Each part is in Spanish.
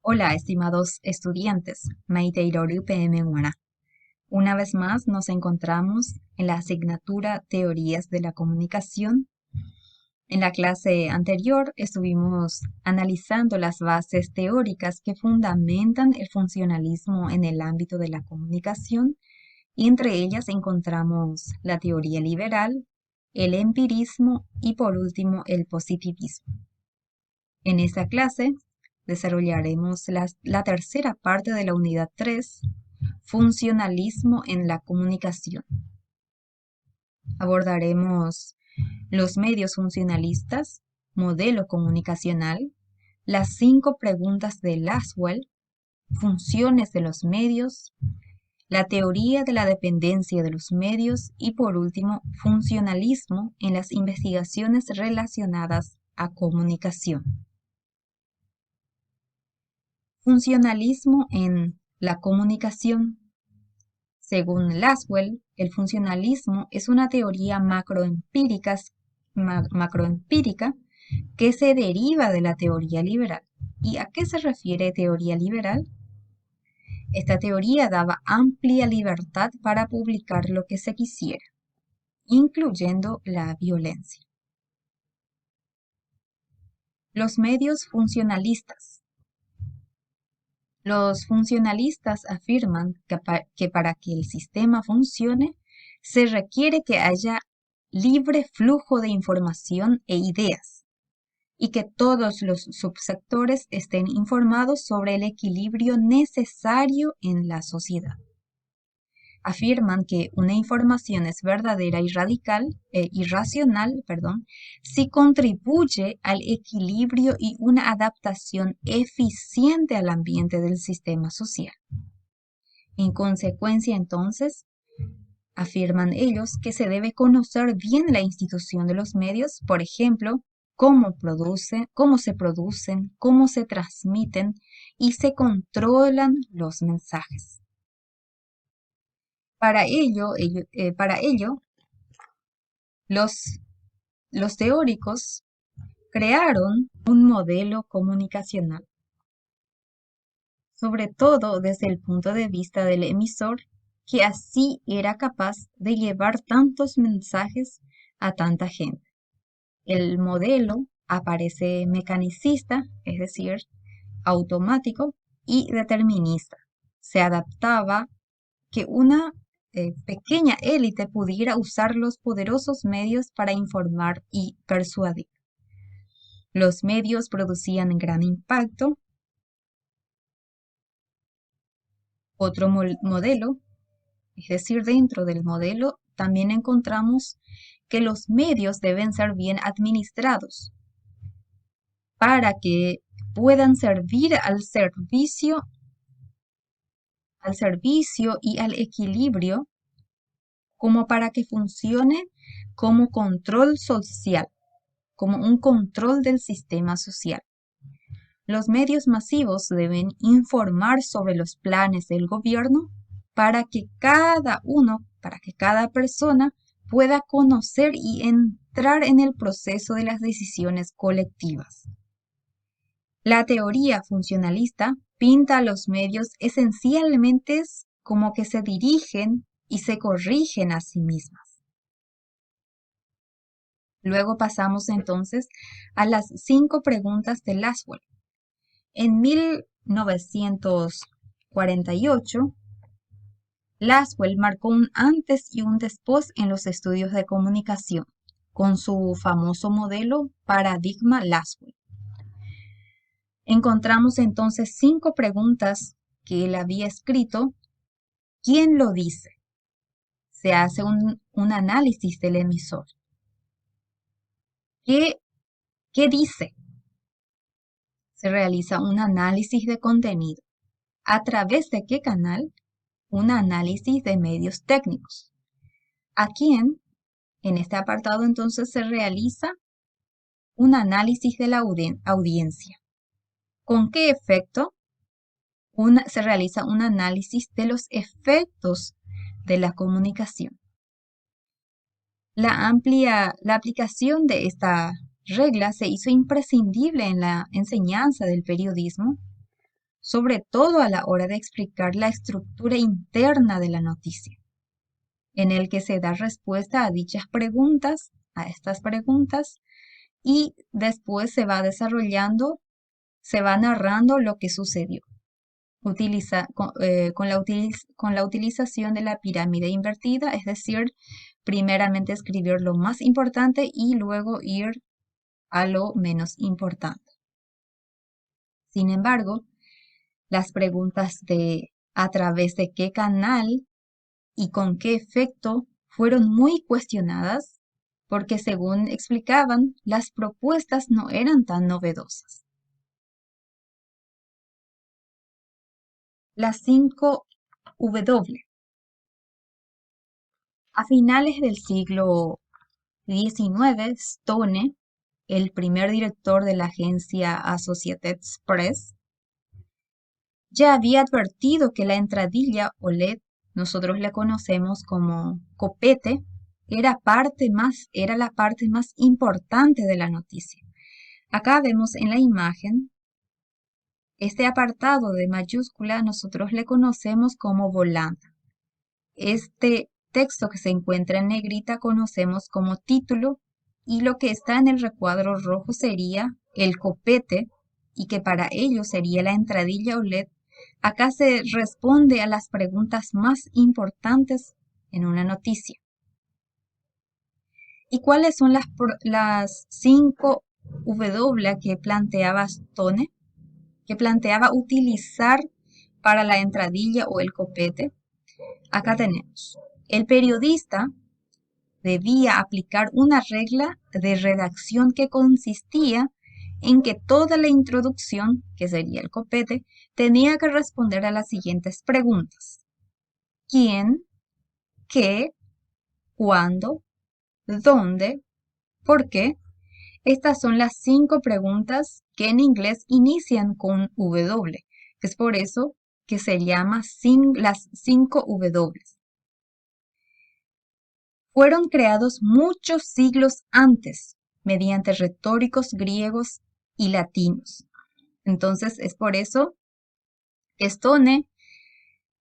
Hola, estimados estudiantes, Maiteiroru PM Wana. Una vez más nos encontramos en la asignatura Teorías de la Comunicación. En la clase anterior estuvimos analizando las bases teóricas que fundamentan el funcionalismo en el ámbito de la comunicación y entre ellas encontramos la teoría liberal, el empirismo y por último el positivismo. En esta clase desarrollaremos la tercera parte de la unidad 3, funcionalismo en la comunicación. Abordaremos los medios funcionalistas, modelo comunicacional, las 5 preguntas de Laswell, funciones de los medios, la teoría de la dependencia de los medios y por último, funcionalismo en las investigaciones relacionadas a comunicación. Funcionalismo en la comunicación. Según Laswell, el funcionalismo es una teoría macroempírica que se deriva de la teoría liberal. ¿Y a qué se refiere teoría liberal? Esta teoría daba amplia libertad para publicar lo que se quisiera, incluyendo la violencia. Los medios funcionalistas. Los funcionalistas afirman que para que el sistema funcione, se requiere que haya libre flujo de información e ideas, y que todos los subsectores estén informados sobre el equilibrio necesario en la sociedad. Afirman que una información es verdadera y racional, si contribuye al equilibrio y una adaptación eficiente al ambiente del sistema social. En consecuencia, entonces, afirman ellos que se debe conocer bien la institución de los medios, por ejemplo, cómo se producen, cómo se transmiten y se controlan los mensajes. Para ello, los teóricos crearon un modelo comunicacional, sobre todo desde el punto de vista del emisor, que así era capaz de llevar tantos mensajes a tanta gente. El modelo aparece mecanicista, es decir, automático y determinista. Se adaptaba que una pequeña élite pudiera usar los poderosos medios para informar y persuadir. Los medios producían gran impacto. Otro modelo, es decir, dentro del modelo también encontramos que los medios deben ser bien administrados para que puedan servir al servicio y al equilibrio, como para que funcione como control social, como un control del sistema social. Los medios masivos deben informar sobre los planes del gobierno para que cada persona pueda conocer y entrar en el proceso de las decisiones colectivas. La teoría funcionalista pinta a los medios esencialmente como que se dirigen y se corrigen a sí mismas. Luego pasamos entonces a las 5 preguntas de Laswell. En 1948, Laswell marcó un antes y un después en los estudios de comunicación, con su famoso modelo Paradigma Laswell. Encontramos entonces 5 preguntas que él había escrito. ¿Quién lo dice? Se hace un análisis del emisor. ¿Qué dice? Se realiza un análisis de contenido. ¿A través de qué canal? Un análisis de medios técnicos. ¿A quién? En este apartado entonces se realiza un análisis de la audiencia. ¿Con qué efecto? Se realiza un análisis de los efectos de la comunicación. La aplicación de esta regla se hizo imprescindible en la enseñanza del periodismo, sobre todo a la hora de explicar la estructura interna de la noticia, en el que se da respuesta a dichas preguntas, a estas preguntas, y después se va desarrollando, se va narrando lo que sucedió, con la utilización de la pirámide invertida, es decir, primeramente escribir lo más importante y luego ir a lo menos importante. Sin embargo, las preguntas de a través de qué canal y con qué efecto fueron muy cuestionadas porque, según explicaban, las propuestas no eran tan novedosas. Las 5 W. A finales del siglo XIX, Stone, el primer director de la agencia Associated Press, ya había advertido que la entradilla o LED, nosotros la conocemos como copete, era la parte más importante de la noticia. Acá vemos en la imagen este apartado de mayúscula, nosotros le conocemos como volanta. Este texto que se encuentra en negrita conocemos como título, y lo que está en el recuadro rojo sería el copete, y que para ello sería la entradilla o LED. Acá se responde a las preguntas más importantes en una noticia. ¿Y cuáles son las 5 W que planteaba Stone, que planteaba utilizar para la entradilla o el copete? Acá tenemos: el periodista debía aplicar una regla de redacción que consistía en que toda la introducción, que sería el copete, tenía que responder a las siguientes preguntas: ¿quién? ¿Qué? ¿Cuándo? ¿Dónde? ¿Por qué? Estas son las 5 preguntas que en inglés inician con W. Es por eso que se llama las 5 W. Fueron creados muchos siglos antes mediante retóricos griegos y latinos. Entonces es por eso que Stone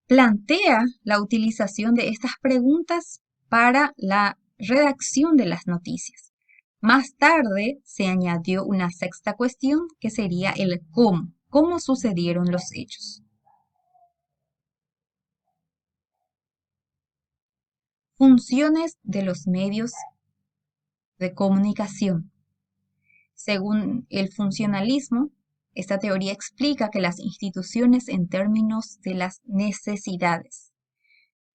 plantea la utilización de estas preguntas para la redacción de las noticias. Más tarde se añadió una sexta cuestión que sería el cómo sucedieron los hechos. Funciones de los medios de comunicación. Según el funcionalismo, esta teoría explica que las instituciones en términos de las necesidades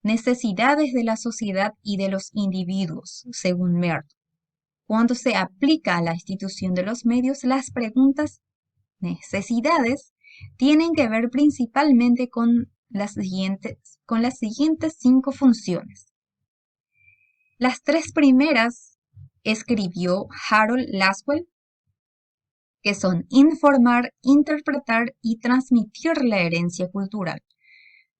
de la sociedad y de los individuos, según Merton. Cuando se aplica a la institución de los medios, las preguntas necesidades tienen que ver principalmente con las siguientes 5 funciones. Las 3 primeras escribió Harold Laswell, que son informar, interpretar y transmitir la herencia cultural.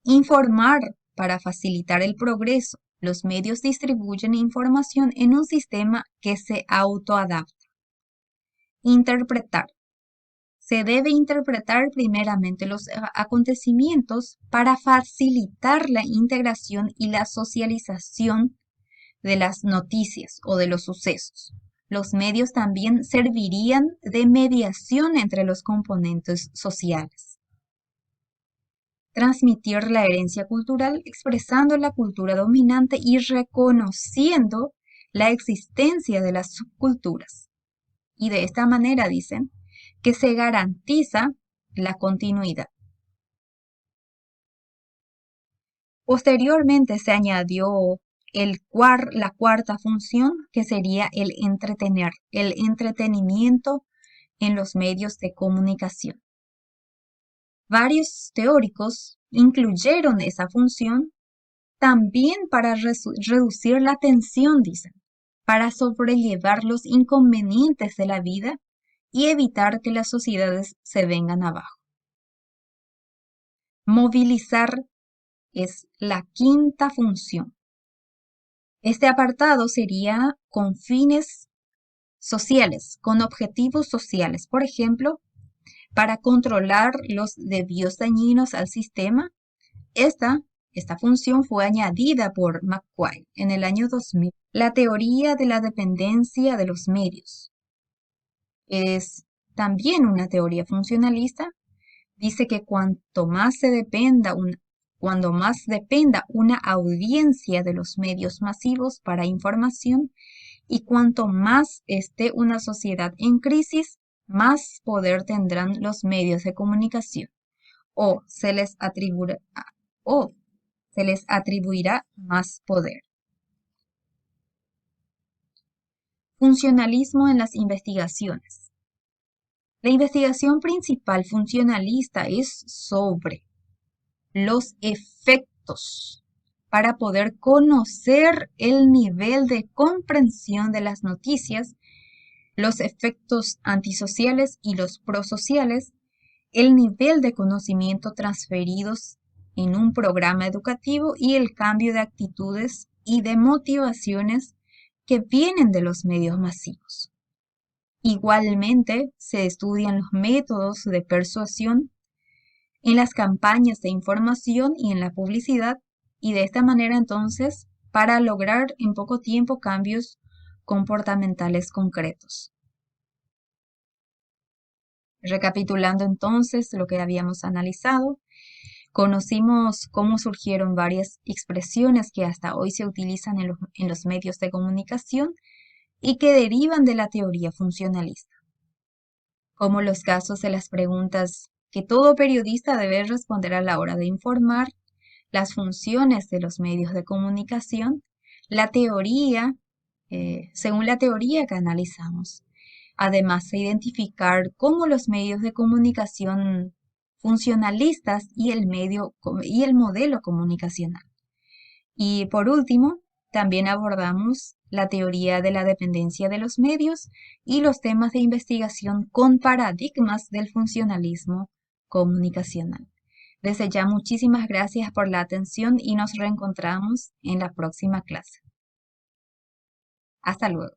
Informar para facilitar el progreso. Los medios distribuyen información en un sistema que se autoadapta. Interpretar. Se debe interpretar primeramente los acontecimientos para facilitar la integración y la socialización de las noticias o de los sucesos. Los medios también servirían de mediación entre los componentes sociales. Transmitir la herencia cultural expresando la cultura dominante y reconociendo la existencia de las subculturas. Y de esta manera dicen que se garantiza la continuidad. Posteriormente se añadió la cuarta función, que sería el entretenimiento en los medios de comunicación. Varios teóricos incluyeron esa función también para reducir la tensión, dicen, para sobrellevar los inconvenientes de la vida y evitar que las sociedades se vengan abajo. Movilizar es la quinta función. Este apartado sería con fines sociales, con objetivos sociales. Por ejemplo, para controlar los desvíos dañinos al sistema. Esta función fue añadida por McQuaid en el año 2000. La teoría de la dependencia de los medios es también una teoría funcionalista. Dice que cuando más dependa una audiencia de los medios masivos para información y cuanto más esté una sociedad en crisis, más poder tendrán los medios de comunicación o se les atribuirá más poder. Funcionalismo en las investigaciones. La investigación principal funcionalista es sobre los efectos para poder conocer el nivel de comprensión de las noticias, los efectos antisociales y los prosociales, el nivel de conocimiento transferidos en un programa educativo y el cambio de actitudes y de motivaciones que vienen de los medios masivos. Igualmente, se estudian los métodos de persuasión en las campañas de información y en la publicidad, y de esta manera entonces, para lograr en poco tiempo cambios comportamentales concretos. Recapitulando entonces lo que habíamos analizado, conocimos cómo surgieron varias expresiones que hasta hoy se utilizan en los medios de comunicación y que derivan de la teoría funcionalista, como los casos de las preguntas que todo periodista debe responder a la hora de informar, las funciones de los medios de comunicación, la teoría, según la teoría que analizamos. Además de identificar cómo los medios de comunicación funcionalistas y el modelo comunicacional. Y por último, también abordamos la teoría de la dependencia de los medios y los temas de investigación con paradigmas del funcionalismo comunicacional. Desde ya, muchísimas gracias por la atención y nos reencontramos en la próxima clase. Hasta luego.